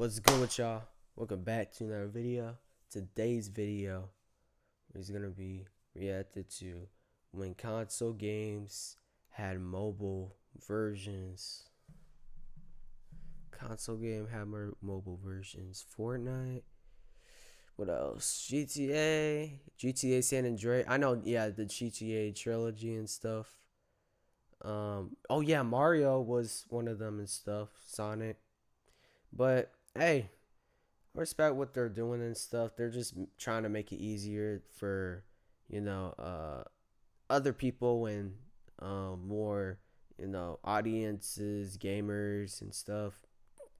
What's good with y'all? Welcome back to another video. Today's video is gonna be reacted to when console games had mobile versions. Console game had mobile versions. Fortnite. What else? GTA San Andreas. I know, yeah, the GTA trilogy and stuff. Oh yeah, Mario was one of them and stuff. Sonic. But hey, I respect what they're doing and stuff. They're just trying to make it easier for, other people and more, audiences, gamers and stuff,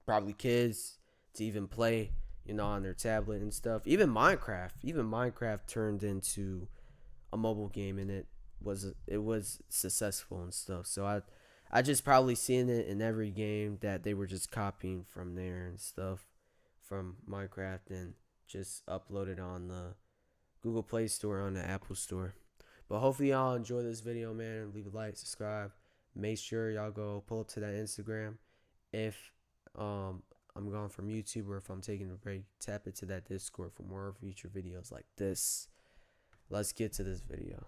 probably kids to even play, on their tablet and stuff. Even Minecraft turned into a mobile game, and it was successful and stuff. So I just probably seen it in every game that they were just copying from there and stuff from Minecraft and just uploaded on the Google Play Store, on the Apple Store. But hopefully y'all enjoy this video, man. Leave a like, subscribe. Make sure y'all go pull up to that Instagram. If I'm gone from YouTube, or if I'm taking a break, tap into that Discord for more future videos like this. Let's get to this video.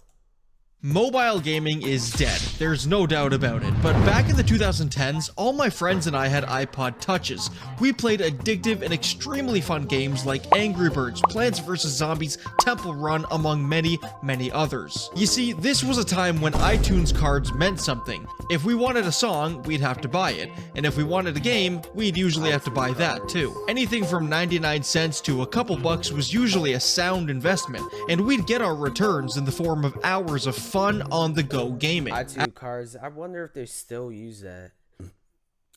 Mobile gaming is dead, there's no doubt about it, but back in the 2010s, all my friends and I had iPod Touches. We played addictive and extremely fun games like Angry Birds, Plants vs. Zombies, Temple Run, among many, many others. You see, this was a time when iTunes cards meant something. If we wanted a song, we'd have to buy it, and if we wanted a game, we'd usually have to buy that too. Anything from 99 cents to a couple bucks was usually a sound investment, and we'd get our returns in the form of hours of fun on-the-go gaming. iTunes cards, I wonder if they still use that.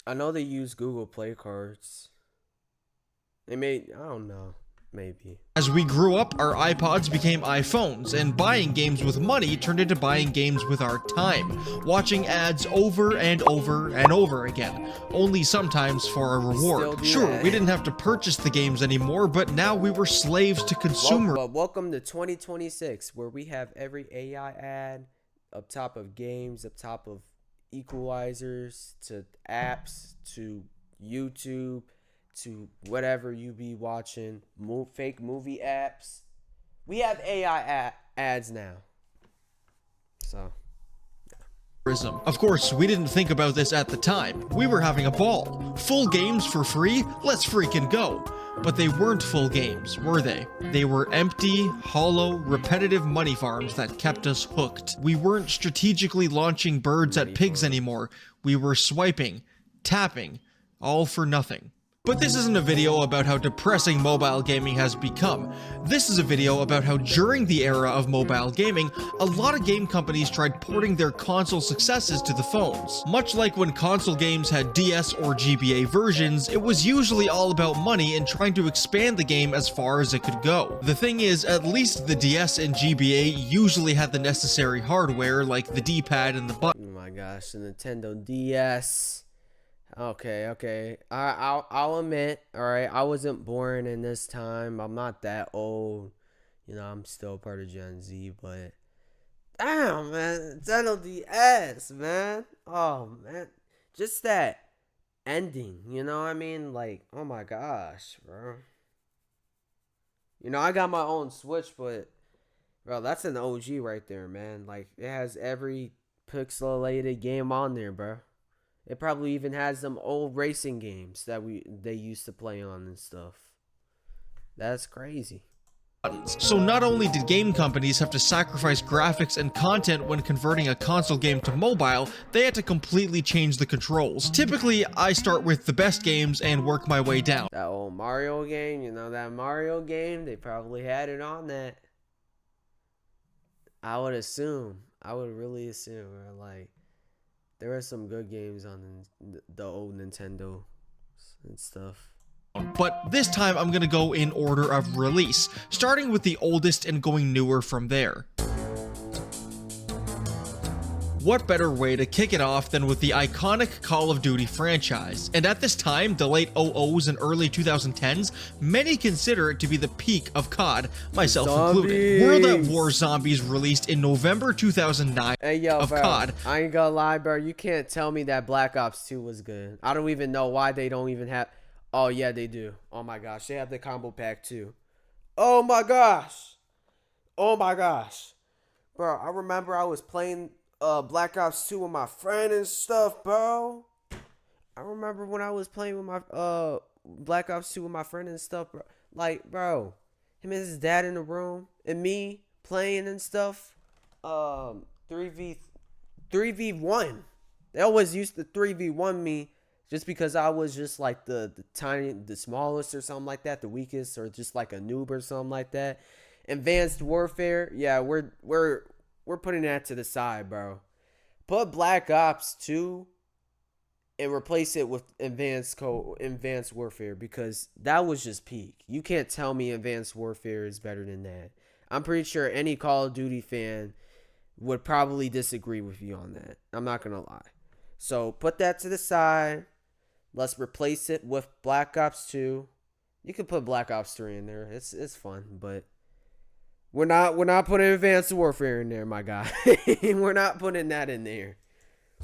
I know they use Google Play cards. I don't know, maybe. As we grew up, our iPods became iPhones, and buying games with money turned into buying games with our time, watching ads over and over and over again, only sometimes for a reward. Sure, we didn't have to purchase the games anymore, but now we were slaves to consumer. Welcome to 2026, where we have every AI ad up top of games, up top of equalizers, to apps, to YouTube, to whatever you be watching, fake movie apps. We have AI ads now. So, of course, we didn't think about this at the time. We were having a ball. Full games for free? Let's freaking go. But they weren't full games, were they? They were empty, hollow, repetitive money farms that kept us hooked. We weren't strategically launching birds at pigs anymore. We were swiping, tapping, all for nothing. But this isn't a video about how depressing mobile gaming has become. This is a video about how during the era of mobile gaming, a lot of game companies tried porting their console successes to the phones. Much like when console games had DS or GBA versions, it was usually all about money and trying to expand the game as far as it could go. The thing is, at least the DS and GBA usually had the necessary hardware like the D-pad and the button. Oh my gosh, the Nintendo DS. Okay. I'll admit, alright, I wasn't born in this time. I'm not that old. I'm still part of Gen Z, but damn, man, Nintendo DS, man. Oh, man. Just that ending, Like, oh my gosh, bro. I got my own Switch, but, bro, that's an OG right there, man. Like, it has every pixelated game on there, bro. It probably even has some old racing games that they used to play on and stuff. That's crazy. So not only did game companies have to sacrifice graphics and content when converting a console game to mobile, they had to completely change the controls. Typically, I start with the best games and work my way down. That old Mario game, that Mario game, they probably had it on that. I would really assume, like, there are some good games on the old Nintendo and stuff. But this time I'm gonna go in order of release, starting with the oldest and going newer from there. What better way to kick it off than with the iconic Call of Duty franchise? And at this time, the late 00s and early 2010s, many consider it to be the peak of COD, myself included. World at War Zombies released in November 2009 of bro, COD. I ain't gonna lie, bro. You can't tell me that Black Ops 2 was good. I don't even know why they don't even have... Oh yeah, they do. Oh my gosh, they have the combo pack too. Oh my gosh. Oh my gosh. Bro, I remember I was playing Black Ops 2 with my friend and stuff, bro. I remember when I was playing with my Black Ops 2 with my friend and stuff, bro. Like, bro, him and his dad in the room and me playing and stuff. 3v1. They always used to 3v1 me just because I was just like the smallest or something like that, the weakest, or just like a noob or something like that. Advanced Warfare, yeah, we're putting that to the side, bro. Put Black Ops 2 and replace it with Advanced Warfare, because that was just peak. You can't tell me Advanced Warfare is better than that. I'm pretty sure any Call of Duty fan would probably disagree with you on that. I'm not gonna lie. So put that to the side. Let's replace it with Black Ops 2. You can put Black Ops 3 in there. It's fun, but we're not putting Advanced Warfare in there, my guy. We're not putting that in there.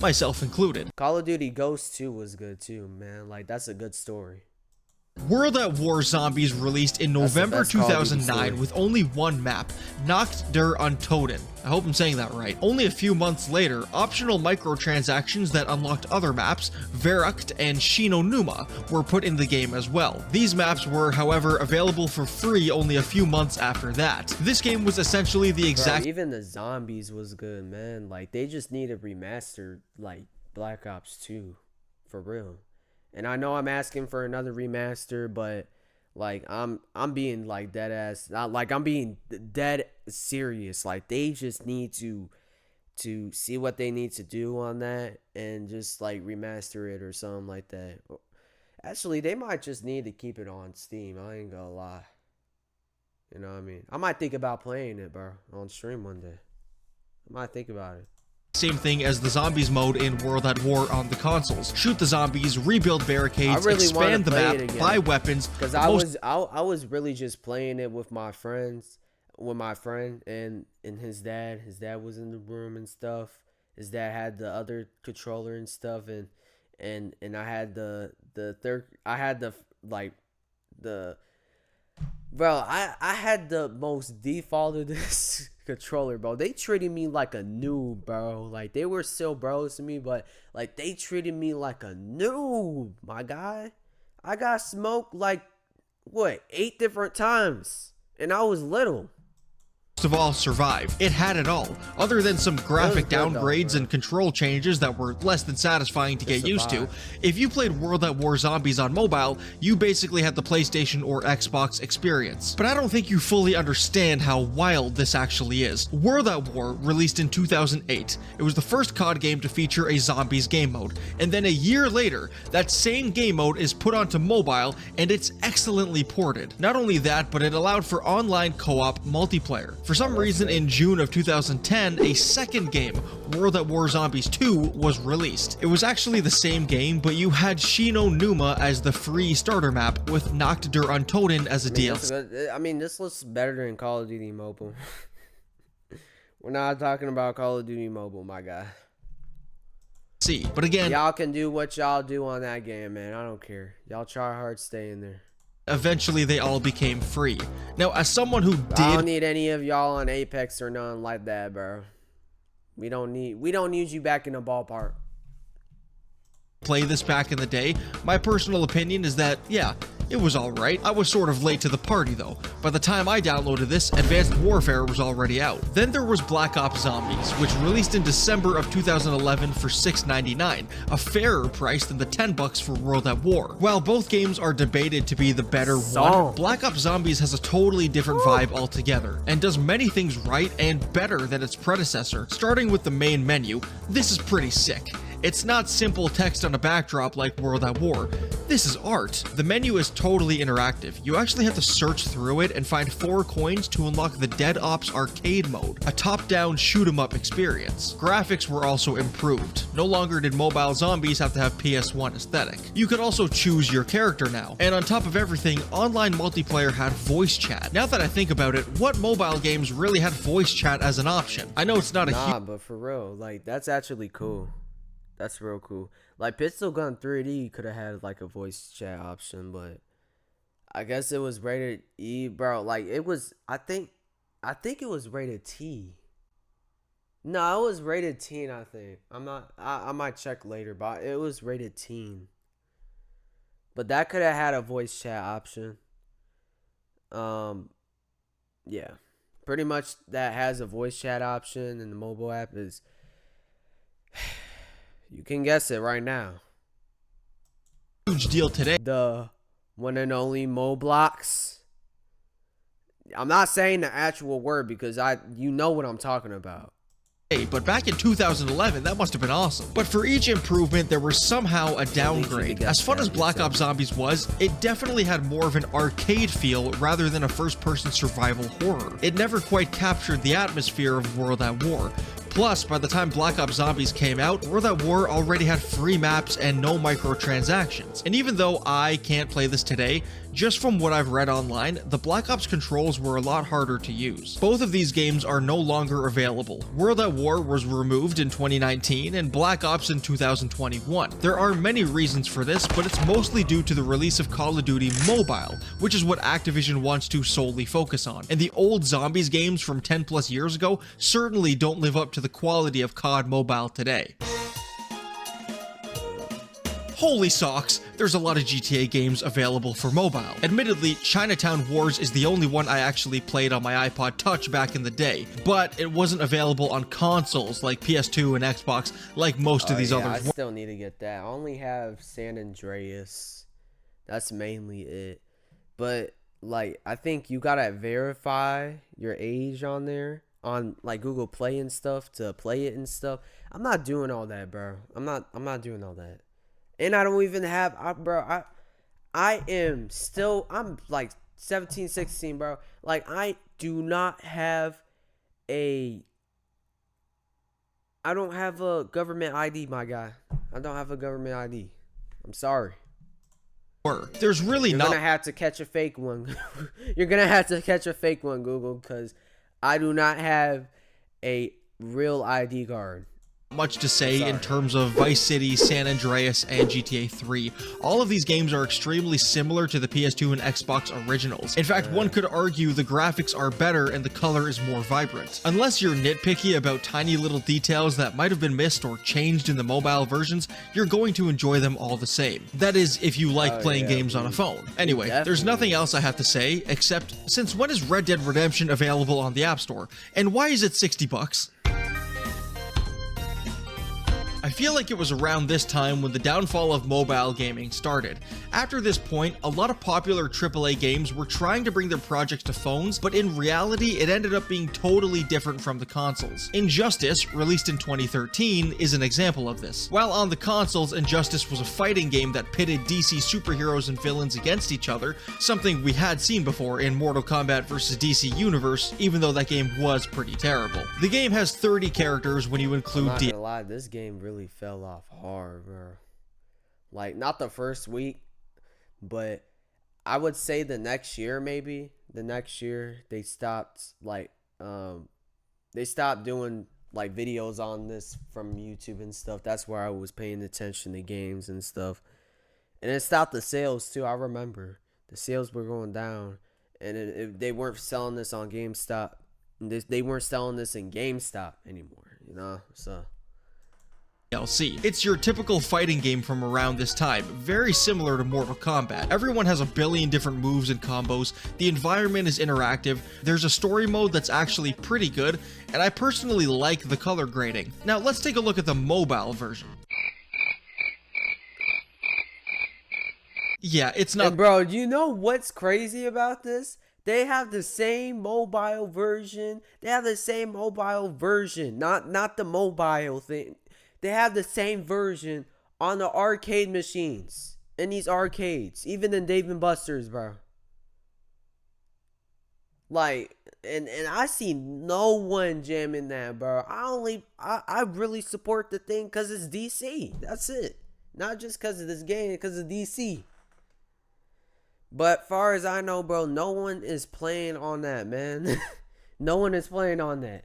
Myself included. Call of Duty Ghosts 2 was good too, man. Like, that's a good story. World at War Zombies released in November 2009 with only one map, Nacht der Untoten. I hope I'm saying that right. Only a few months later, optional microtransactions that unlocked other maps, Verakt and Shinonuma, were put in the game as well. These maps were, however, available for free only a few months after that. This game was essentially the exact— Bro, even the zombies was good, man. Like, they just need a remaster, like Black Ops 2, for real. And I know I'm asking for another remaster, but like I'm being like dead ass, not like I'm being dead serious. Like, they just need to see what they need to do on that and just like remaster it or something like that. Actually, they might just need to keep it on Steam. I ain't gonna lie. You know what I mean? I might think about playing it, bro, on stream one day. I might think about it. Same thing as the zombies mode in World at War on the consoles. Shoot the zombies, rebuild barricades, really expand the map, buy weapons. Because I was really just playing it with my friends, with my friend and his dad. His dad was in the room and stuff. His dad had the other controller and stuff, and I had the third. I had the bro. I had the most defaulted this controller, bro. They treated me like a noob, bro. Like, they were still bros to me, but like, they treated me like a noob, my guy. I got smoked like what, 8 different times, and I was little. Of all, survive. It had it all, other than some graphic downgrades and control changes that were less than satisfying to get used to. If you played World at War Zombies on mobile, you basically had the PlayStation or Xbox experience. But I don't think you fully understand how wild this actually is. World at War released in 2008. It was the first COD game to feature a zombies game mode, and then a year later, that same game mode is put onto mobile, and it's excellently ported. Not only that, but it allowed for online co-op multiplayer. For some reason, in June of 2010, a second game, World at War Zombies 2, was released. It was actually the same game, but you had Shinonuma as the free starter map, with Nacht der Untoten as a DLC. I mean, this looks better than Call of Duty Mobile. We're not talking about Call of Duty Mobile, my guy. But again, y'all can do what y'all do on that game, man. I don't care. Y'all try hard, stay in there. Eventually, they all became free. Now, as someone who I don't need any of y'all on Apex or nothing like that, bro. We don't need you back in the ballpark. Play this back in the day, my personal opinion is that, yeah, it was alright. I was sort of late to the party though. By the time I downloaded this, Advanced Warfare was already out. Then there was Black Ops Zombies, which released in December of 2011 for $6.99, a fairer price than the $10 for World at War. While both games are debated to be the better one, Black Ops Zombies has a totally different vibe altogether, and does many things right and better than its predecessor. Starting with the main menu, this is pretty sick. It's not simple text on a backdrop like World at War. This is art. The menu is totally interactive. You actually have to search through it and find 4 coins to unlock the Dead Ops arcade mode, a top-down shoot-'em-up experience. Graphics were also improved. No longer did mobile zombies have to have PS1 aesthetic. You could also choose your character now. And on top of everything, online multiplayer had voice chat. Now that I think about it, what mobile games really had voice chat as an option? I know it's not but for real, like, that's actually cool. That's real cool. Like Pistol Gun 3D could have had like a voice chat option, but I guess it was rated E, bro. Like it was, I think it was rated T. No, it was rated teen. I think I'm not. I might check later, but it was rated teen. But that could have had a voice chat option. Um, yeah, pretty much that has a voice chat option, and the mobile app is. You can guess it right now. Huge deal today. The one and only Moblox. I'm not saying the actual word because you know what I'm talking about. But back in 2011, that must have been awesome. But for each improvement, there was somehow a downgrade. As fun as Black Ops Zombies was, it definitely had more of an arcade feel rather than a first-person survival horror. It never quite captured the atmosphere of World at War. Plus, by the time Black Ops Zombies came out, World at War already had free maps and no microtransactions. And even though I can't play this today, just from what I've read online, the Black Ops controls were a lot harder to use. Both of these games are no longer available. World at War was removed in 2019 and Black Ops in 2021. There are many reasons for this, but it's mostly due to the release of Call of Duty Mobile, which is what Activision wants to solely focus on. And the old Zombies games from 10 plus years ago certainly don't live up to the quality of COD Mobile today. Holy socks, there's a lot of GTA games available for mobile. Admittedly, Chinatown Wars is the only one I actually played on my iPod Touch back in the day, but it wasn't available on consoles like PS2 and Xbox like most of these others. I still need to get that. I only have San Andreas. That's mainly it. But like, I think you gotta verify your age on there, on like Google Play and stuff, to play it and stuff. I'm not doing all that, bro. I'm not doing all that. And I don't even have, I'm like 17, 16, bro. Like, I don't have a government ID, my guy. I don't have a government ID. I'm sorry. There's really You're gonna have to catch a fake one. You're gonna have to catch a fake one, Google, because I do not have a real ID card. Much to say in terms of Vice City, San Andreas, and GTA 3. All of these games are extremely similar to the PS2 and Xbox originals. In fact, one could argue the graphics are better and the color is more vibrant. Unless you're nitpicky about tiny little details that might have been missed or changed in the mobile versions, you're going to enjoy them all the same. That is, if you like playing games on a phone. Anyway, there's nothing else I have to say, except, since when is Red Dead Redemption available on the App Store? And why is it $60? I feel like it was around this time when the downfall of mobile gaming started. After this point, a lot of popular AAA games were trying to bring their projects to phones, but in reality, it ended up being totally different from the consoles. Injustice, released in 2013, is an example of this. While on the consoles, Injustice was a fighting game that pitted DC superheroes and villains against each other, something we had seen before in Mortal Kombat vs. DC Universe, even though that game was pretty terrible. The game has 30 characters when you include I'm not gonna lie, this game really fell off hard, bro. Like, not the first week, but I would say the next year, maybe the next year, they stopped doing like videos on this from YouTube and stuff. That's where I was paying attention to games and stuff, and it stopped the sales too. I remember the sales were going down, and they weren't selling this on GameStop. They weren't selling this in GameStop anymore, you know. So DLC. It's your typical fighting game from around this time, very similar to Mortal Kombat. Everyone has a billion different moves and combos, the environment is interactive, there's a story mode that's actually pretty good, and I personally like the color grading. Now let's take a look at the mobile version. Yeah, it's not— And bro, you know what's crazy about this? They have the same mobile version. Not the mobile thing. They have the same version on the arcade machines. In these arcades. Even in Dave & Buster's, bro. Like, and I see no one jamming that, bro. I really support the thing because it's DC. That's it. Not just because of this game, because of DC. But far as I know, bro, no one is playing on that, man. No one is playing on that.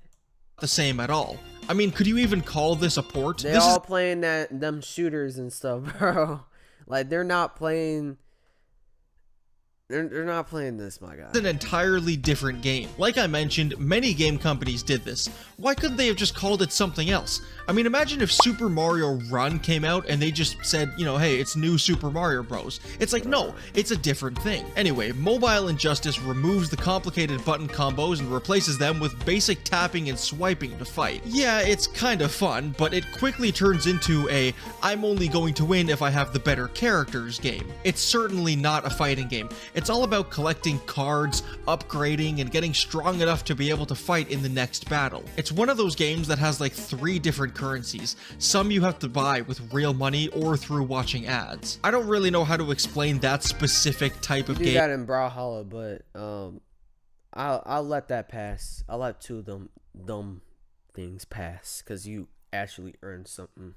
the same at all. I mean, could you even call this a port? They This all is playing them shooters and stuff, bro. Like they're not playing. They're not playing this, my guy. an entirely different game. Like I mentioned, many game companies did this. Why couldn't they have just called it something else? I mean, imagine if Super Mario Run came out and they just said, you know, hey, it's new Super Mario Bros. It's like, no, it's a different thing. Anyway, Mobile Injustice removes the complicated button combos and replaces them with basic tapping and swiping to fight. Yeah, it's kind of fun, but it quickly turns into a I'm only going to win if I have the better characters game. It's certainly not a fighting game. It's all about collecting cards, upgrading, and getting strong enough to be able to fight in the next battle. It's one of those games that has like 3 different currencies. Some you have to buy with real money or through watching ads. I don't really know how to explain that specific type of You do game. that in Brawlhalla, but I'll let that pass. I'll let 2 of them dumb things pass because you actually earned something.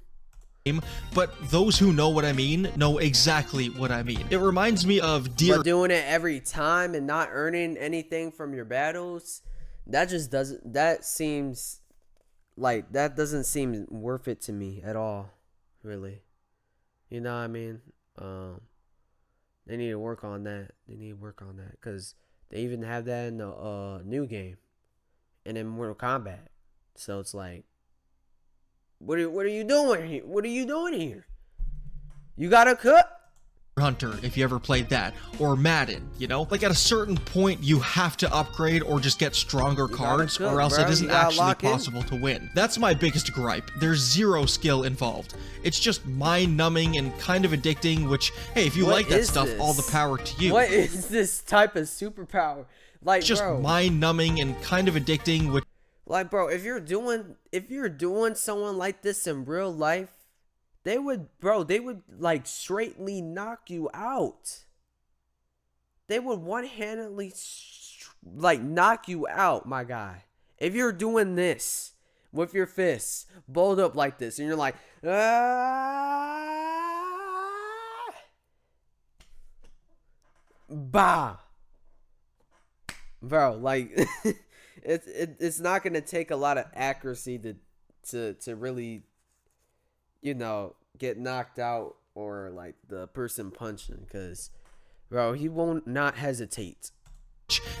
But those who know what I mean know exactly what I mean. It reminds me of Deer But doing it every time and not earning anything from your battles, that just doesn't. That seems like that doesn't seem worth it to me at all. Really, you know what I mean? They need to work on that. They need to work on that because they even have that in the new game and in Mortal Kombat. So it's like, what are you doing here? What are you doing here? You gotta cook. Hunter, if you ever played that, or Madden, you know? Like at a certain point, you have to upgrade or just get stronger cards, cook, or else bro. it isn't You gotta actually lock in. possible to win. That's my biggest gripe. There's zero skill involved. It's just mind-numbing and kind of addicting, which, hey, if you What like that is stuff, all the this? power to you. What is this type of superpower? Like, It's just bro, mind-numbing and kind of addicting, which like, bro, if you're doing someone like this in real life, they would like straightly knock you out. They would one-handedly like knock you out, my guy. If you're doing this with your fists balled up like this, and you're like, bah, bro, like it's not gonna take a lot of accuracy to really, you know, get knocked out or like the person punching, because bro, he won't not hesitate.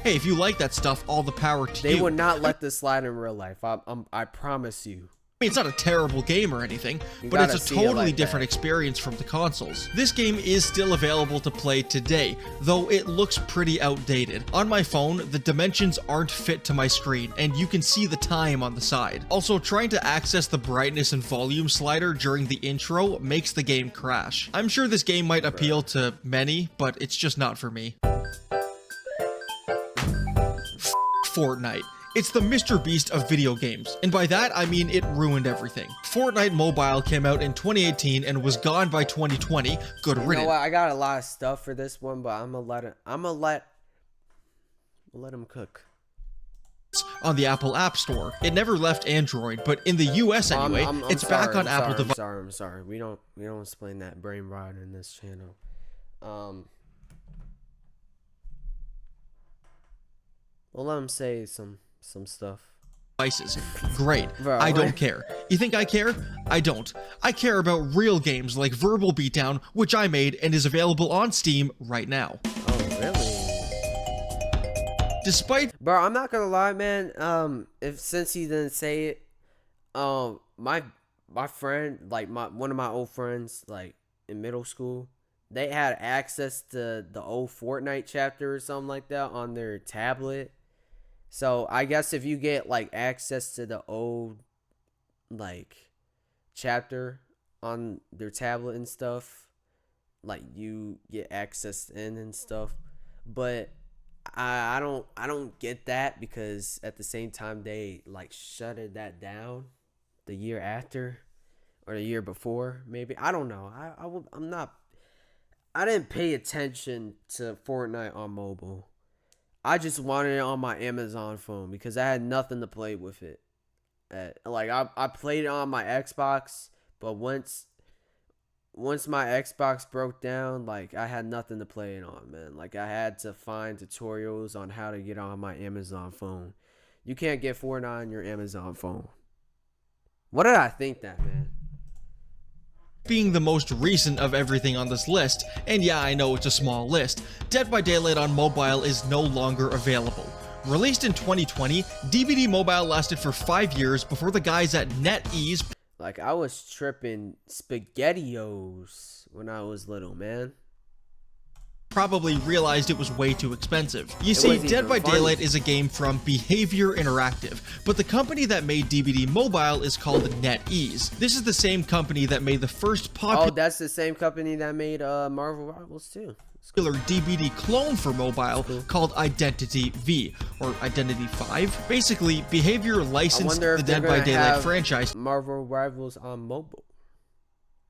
hey, if you like that stuff, all the power to They you. would not let this slide in real life. I promise you. I mean, it's not a terrible game or anything, You but gotta it's a see it totally like different that. experience from the consoles. This game is still available to play today, though it looks pretty outdated. On my phone, the dimensions aren't fit to my screen, and you can see the time on the side. Also, trying to access the brightness and volume slider during the intro makes the game crash. I'm sure this game might appeal to many, but it's just not for me. Fortnite. It's the Mr. Beast of video games, and by that I mean it ruined everything. Fortnite Mobile came out in 2018 and was gone by 2020. Good You know riddance. what? I got a lot of stuff for this one, but I'm gonna let him cook. On the Apple App Store. It never left Android, but in the US anyway, it's back on Apple devices. I'm sorry. We don't explain that brain rot in this channel. We'll let him say some stuff. Great. Bro, I don't what? care. You think I care? I don't. I care about real games like Verbal Beatdown, which I made and is available on Steam right now. Oh, really? Despite Bro, I'm not gonna lie, man. Since he didn't say it, my friend, like one of my old friends, like in middle school, they had access to the old Fortnite chapter or something like that on their tablet. So I guess if you get like access to the old like chapter on their tablet and stuff, like you get access in and stuff. But I don't get that, because at the same time they like shuttered that down the year after or the year before, maybe. I don't know. I didn't pay attention to Fortnite on mobile. I just wanted it on my Amazon phone because I had nothing to play with it. Like I played it on my Xbox, but once my Xbox broke down, like I had nothing to play it on, man. Like I had to find tutorials on how to get on my Amazon phone. You can't get Fortnite on your Amazon phone. What did I think that, man? Being the most recent of everything on this list, and yeah, I know it's a small list, Dead by Daylight on mobile is no longer available. Released in 2020, DBD Mobile lasted for 5 years before the guys at NetEase Like, I was tripping SpaghettiOs when I was little, man. probably realized it was way too expensive. You It see, wasn't Dead even by funny. Daylight is a game from Behavior Interactive, but the company that made DBD Mobile is called NetEase. This is the same company that made the first popular Oh, that's the same company that made Marvel Rivals too. DBD clone for mobile called Identity V, or Identity 5. Basically, Behavior I licensed wonder the if they're Dead by gonna Daylight have franchise Marvel Rivals on mobile,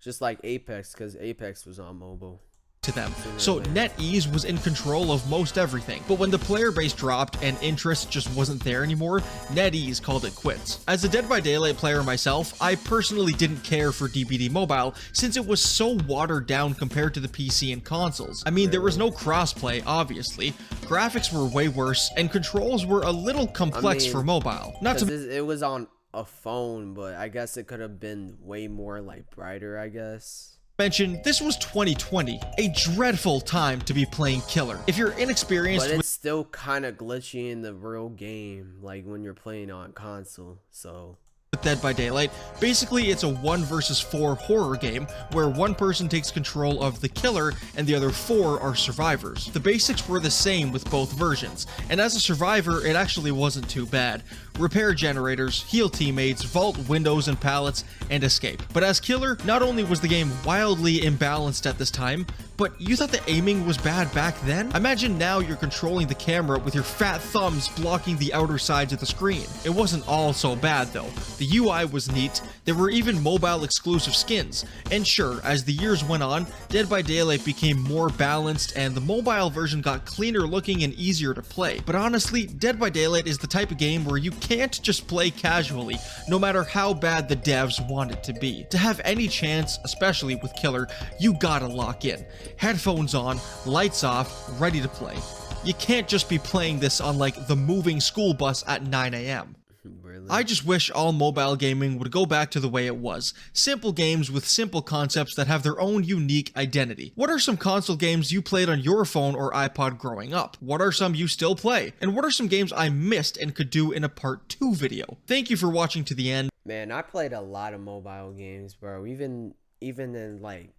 just like Apex, because Apex was on mobile. to them. So NetEase was in control of most everything. But when the player base dropped and interest just wasn't there anymore, NetEase called it quits. As a Dead by Daylight player myself, I personally didn't care for DBD Mobile since it was so watered down compared to the PC and consoles. I mean, there was no crossplay, obviously. Graphics were way worse, and controls were a little complex for mobile. Not to 'Cause it was on a phone, but I guess it could have been way more like brighter, I guess. mention, this was 2020, a dreadful time to be playing Killer. If you're inexperienced But with it's still kind of glitchy in the real game, like when you're playing on console. So Dead by Daylight, basically it's a 1 versus 4 horror game where one person takes control of the killer and the other 4 are survivors. The basics were the same with both versions, and as a survivor it actually wasn't too bad. Repair generators, heal teammates, vault windows and pallets, and escape. But as killer, not only was the game wildly imbalanced at this time, but you thought the aiming was bad back then? Imagine now you're controlling the camera with your fat thumbs blocking the outer sides of the screen. It wasn't all so bad though. The UI was neat, there were even mobile exclusive skins, and sure, as the years went on, Dead by Daylight became more balanced and the mobile version got cleaner looking and easier to play. But honestly, Dead by Daylight is the type of game where you can't just play casually, no matter how bad the devs want it to be. To have any chance, especially with Killer, you gotta lock in. Headphones on, lights off, ready to play. You can't just be playing this on like the moving school bus at 9 a.m. really, I just wish all mobile gaming would go back to the way it was. Simple games with simple concepts that have their own unique identity. What are some console games you played on your phone or iPod growing up? What are some you still play? And what are some games I missed and could do in a part 2 video? Thank you for watching to the end. man, I played a lot of mobile games, bro. Even in like,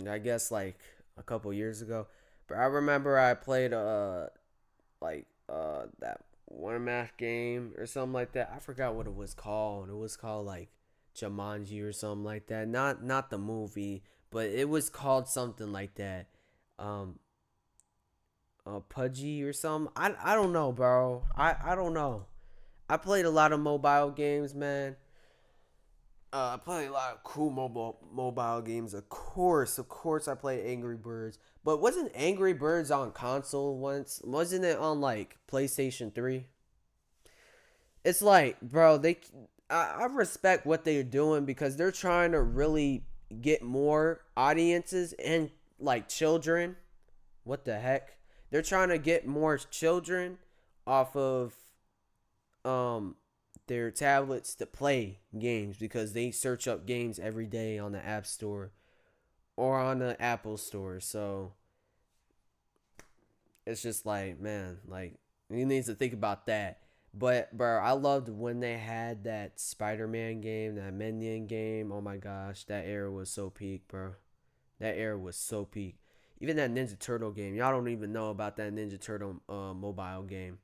I guess like a couple years ago. But I remember I played that one match game or something like that. I forgot what it was called. It was called like Jumanji or something like that. Not the movie, but it was called something like that. Pudgy or something. I don't know, bro. I don't know. I played a lot of mobile games, man. I played a lot of cool mobile games. Of course, I played Angry Birds. But wasn't Angry Birds on console once? Wasn't it on like PlayStation 3? It's like, bro, I respect what they're doing because they're trying to really get more audiences and like children. What the heck? They're trying to get more children off of their tablets to play games because they search up games every day on the App Store or on the Apple Store. So it's just like, man, like he needs to think about that. But bro, I loved when they had that Spider-Man game, that Minion game. Oh my gosh, that era was so peak, bro. That era was so peak. Even that Ninja Turtle game. Y'all don't even know about that Ninja Turtle mobile game.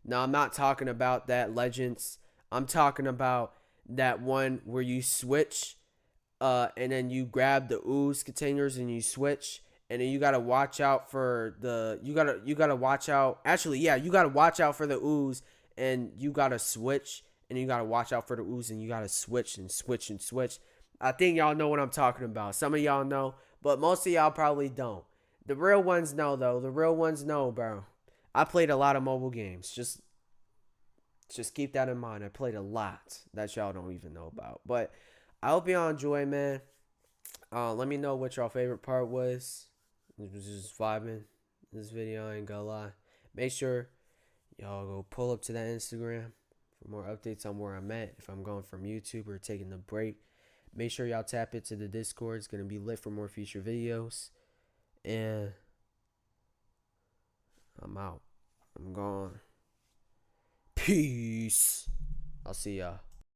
Now, I'm not talking about that Legends. I'm talking about that one where you switch and then you grab the ooze containers and you switch. And then you got to watch out for the... You got to watch out... Actually, yeah, you got to watch out for the ooze. And you got to switch. And you got to watch out for the ooze. And you got to switch and switch and switch. I think y'all know what I'm talking about. Some of y'all know. But most of y'all probably don't. The real ones know, though. The real ones know, bro. I played a lot of mobile games. Just keep that in mind. I played a lot that y'all don't even know about. But I hope y'all enjoy, man. Let me know what your favorite part was. It was just vibing this video. I ain't gonna lie. Make sure Y'all go pull up to that Instagram for more updates on where I'm at. If I'm going from YouTube or taking the break, make sure y'all tap into the Discord. It's gonna be lit for more future videos. And I'm out. I'm gone. Peace. I'll see y'all.